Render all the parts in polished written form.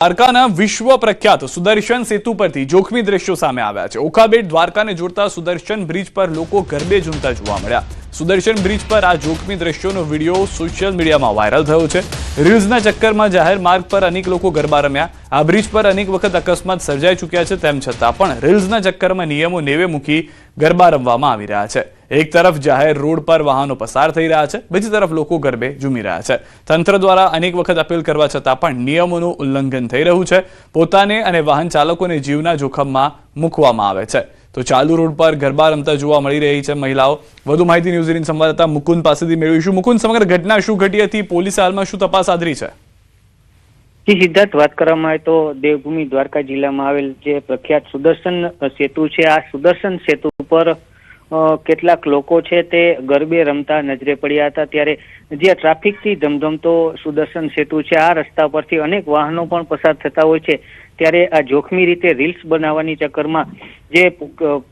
દ્વારકાના વિશ્વ પ્રખ્યાત સુદર્શન સેતુ પરથી જોખમી દ્રશ્યો સામે આવ્યા છે। ઓખાબેટ દ્વારકાને જોડતા સુદર્શન બ્રિજ પર લોકો ગરબે ઝૂમતા જોવા મળ્યા। સુદર્શન બ્રિજ પર આ જોખમી દ્રશ્યોનો વિડીયો સોશિયલ મીડિયામાં વાયરલ થયો છે। રીલ્સના ચક્કરમાં જાહેર માર્ગ પર અનેક લોકો ગરબા રમ્યા। આ બ્રિજ પર અનેક વખત અકસ્માત સર્જાઈ ચૂક્યા છે, તેમ છતાં પણ રીલ્સના ચક્કરમાં નિયમો નેવે મૂકી ગરબા રમવામાં આવી રહ્યા છે। एक तरफ जाहिर रोड पर वाहनों पसार थई रह्या छे, बीजी तरफ लोको गरबे झूमी रह्या छे। तंत्र द्वारा अनेक वखत अपील करवा छतां पण नियमोनुं उल्लंघन थई रह्युं छे। पोताने अने वाहन चालकोने जीवना जोखममां मूकवामां आवे छे। तो चालू रोड पर गरबा रमता जोवा मळी रही छे महिलाओं। વધુ માહિતી ન્યૂઝ 18 સંવાદદાતા મુકુંદ પાસેથી મેળવીશું। મુકુંદ, સમગ્ર ઘટના શું ઘટી હતી? પોલીસે હાલમાં શું તપાસ હાથ ધરી છે? જી સિદ્ધાર્થ, વાત કરવામાં આવે તો દેવભૂમિ દ્વારકા જિલ્લામાં આવેલ જે પ્રખ્યાત સુદર્શન સેતુ છે, આ સુદર્શન સેતુ પર કેટલાક લોકો છે તે ગરબે રમતા નજરે પડ્યા હતા। ત્યારે જે ટ્રાફિકથી ધમધમતો સુદર્શન સેતુ છે, આ રસ્તા પરથી અનેક વાહનો પણ પસાર થતા હોય છે। ત્યારે આ જોખમી રીતે રીલ્સ બનાવવાની ચક્કરમાં જે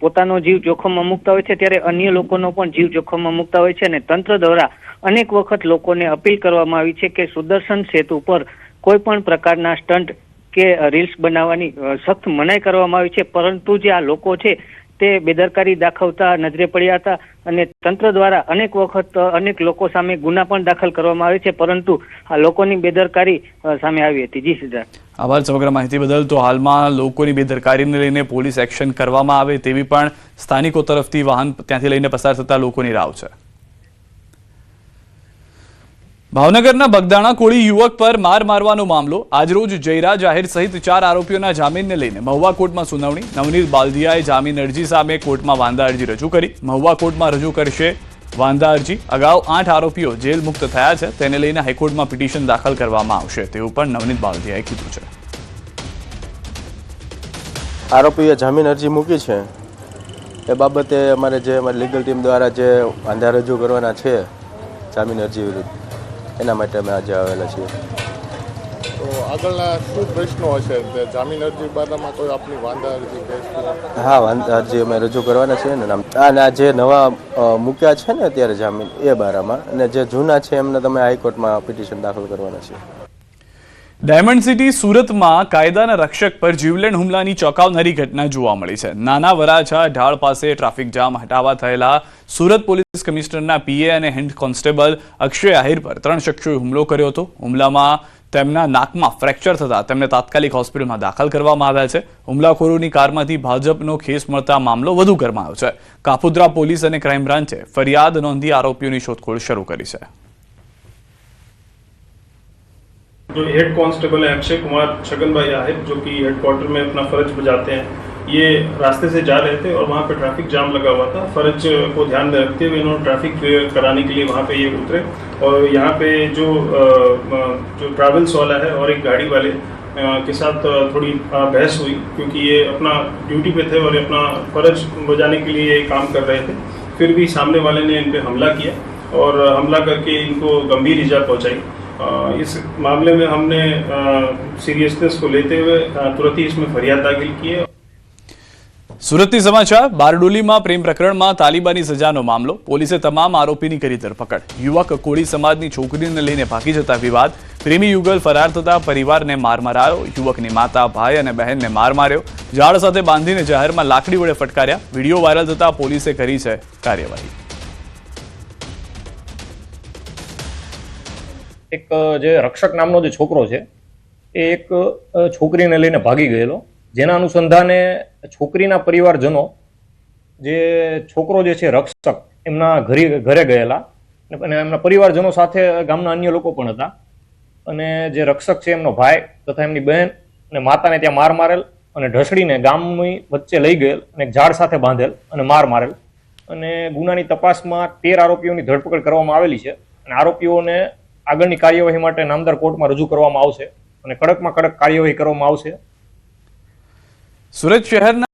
પોતાનો જીવ જોખમમાં મૂકતા હોય છે, ત્યારે અન્ય લોકોનો પણ જીવ જોખમમાં મૂકતા હોય છે। અને તંત્ર દ્વારા અનેક વખત લોકોને અપીલ કરવામાં આવી છે કે સુદર્શન સેતુ પર કોઈ પણ પ્રકારના સ્ટન્ટ કે રીલ્સ બનાવવાની સખ્ત મનાઈ કરવામાં આવી છે, પરંતુ જે આ લોકો છે તે બેદરકારી દાખવતા નજરે પડ્યા હતા અને તંત્ર દ્વારા અનેક વખત અનેક લોકો સામે ગુના પણ દાખલ કરવામાં આવે છે, પરંતુ આ લોકોની બેદરકારી સામે આવી હતી। જી સિદ્ધાર્થ, આભાર સમગ્ર માહિતી બદલ। તો હાલમાં લોકોની બેદરકારીને લઈને પોલીસ એક્શન કરવામાં આવે તેવી પણ સ્થાનિકો તરફથી વાહન ત્યાંથી લઈને પસાર થતા લોકોની રાવ છે। ભાવનગરના બગદાણા કોળી યુવક પર માર મારવાનો મામલો આજરોજ જયરા જાહેર સહિત 4 આરોપીઓના જામીનને લઈને મહુવા કોર્ટમાં સુનાવણી। નવનીત બાલદિયાએ જામીન અરજી સામે કોર્ટમાં વાંધા અરજી રજૂ કરી। મહુવા કોર્ટમાં રજૂ કરશે વાંધા અરજી। અગાઉ 8 આરોપીઓ જેલ મુક્ત થયા છે, તેને લઈને હાઈકોર્ટમાં પિટિશન દાખલ કરવામાં આવશે તેવું પણ નવનીત બાલદિયાએ કીધું છે। આરોપીએ જામીન અરજી મૂકી છે, એ બાબતે અમારી લીગલ ટીમ દ્વારા જે વાંધા રજૂ કરવાના છે જામીન અરજી વિરુદ્ધ, એના માટે અમે આજે આવેલા છીએ। તો આગળના શું પ્રશ્નો હશે? જામીન અરજી બારામાં કોઈ આપની વાંધા અરજી કેસ? હા, વાંધા અરજી અમે રજૂ કરવાના છીએ ને અને જે નવા મૂક્યા છે ને અત્યારે જામીન એ બારામાં, અને જે જૂના છે એમને તમે હાઈકોર્ટમાં પિટિશન દાખલ કરવાના છે। ડાયમંડ સિટી સુરતમાં કાયદાના રક્ષક પર જીવલેણ હુમલાની ચોંકાવનારી ઘટના જોવા મળી છે। નાના વરાછા ઢાળ પાસે ટ્રાફિક જામ હટાવવા થયેલા સુરત પોલીસ કમિશનરના પીએ અને હેડ કોન્સ્ટેબલ અક્ષય આહિર પર 3 શખ્સોએ હુમલો કર્યો હતો। હુમલામાં તેમના નાકમાં ફ્રેક્ચર થતા તેમને તાત્કાલિક હોસ્પિટલમાં દાખલ કરવામાં આવ્યા છે। હુમલાખોરોની કારમાંથી ભાજપનો ખેસ મળતા મામલો વધુ ગરમાયો છે। કાપોદ્રા પોલીસ અને ક્રાઇમ બ્રાન્ચે ફરિયાદ નોંધી આરોપીઓની શોધખોળ શરૂ કરી છે। जो हेड कांस्टेबल है अक्षय कुमार छगन भाई आहिर, जो कि हेडक्वार्टर में अपना फर्ज बजाते हैं, ये रास्ते से जा रहे थे और वहाँ पे ट्रैफिक जाम लगा हुआ था। फर्ज को ध्यान में रखते हुए इन्होंने ट्रैफिक क्लियर कराने के लिए वहाँ पे ये उतरे और यहाँ पे जो ट्रैवल्स वाला है और एक गाड़ी वाले के साथ थोड़ी बहस हुई, क्योंकि ये अपना ड्यूटी पे थे और अपना फर्ज बजाने के लिए काम कर रहे थे। फिर भी सामने वाले ने इन पर हमला किया और हमला करके इनको गंभीर ईजा पहुँचाई। इस मामले में हमने सीरियसनेस को लेते हुए तुरंत ही इसमें फरियाद दाखिल की है। સુરતથી સમાચાર। બારડોલીમાં પ્રેમ પ્રકરણમાં તાલિબાની સજાનો મામલો। પોલીસે તમામ આરોપીની કરી ધરપકડ। યુવક કોળી સમાજની છોકરીને લઈને ભાગી જતા વિવાદ। પ્રેમી યુગલ ફરાર થતા પરિવારને માર મરાયો। યુવકની માતા, ભાઈ અને બહેનને માર માર્યો। ઝાડ સાથે બાંધીને જાહેરમાં લાકડી વડે ફટકાર્યા। વિડીયો વાયરલ થતા પોલીસે કરી છે કાર્યવાહી। એક જે રક્ષક નામનો જે છોકરો છે એ એક છોકરીને લઈને ભાગી ગયેલો, જેના અનુસંધાને છોકરીના પરિવારજનો જે છોકરો જે છે રક્ષક એમના ઘરે ગયેલા અને એમના પરિવારજનો સાથે ગામના અન્ય લોકો પણ હતા, અને જે રક્ષક છે એમનો ભાઈ તથા એમની બહેન અને માતાને ત્યાં માર મારેલ અને ઢસડીને ગામની વચ્ચે લઈ ગયેલ અને એક ઝાડ સાથે બાંધેલ અને માર મારેલ। અને ગુનાની તપાસમાં 13 આરોપીઓની ધરપકડ કરવામાં આવેલી છે અને આરોપીઓને આગળની કાર્યવાહી માટે નામદાર કોર્ટમાં રજૂ કરવામાં આવશે અને કડકમાં કડક કાર્યવાહી કરવામાં આવશે। સુરત શહેરના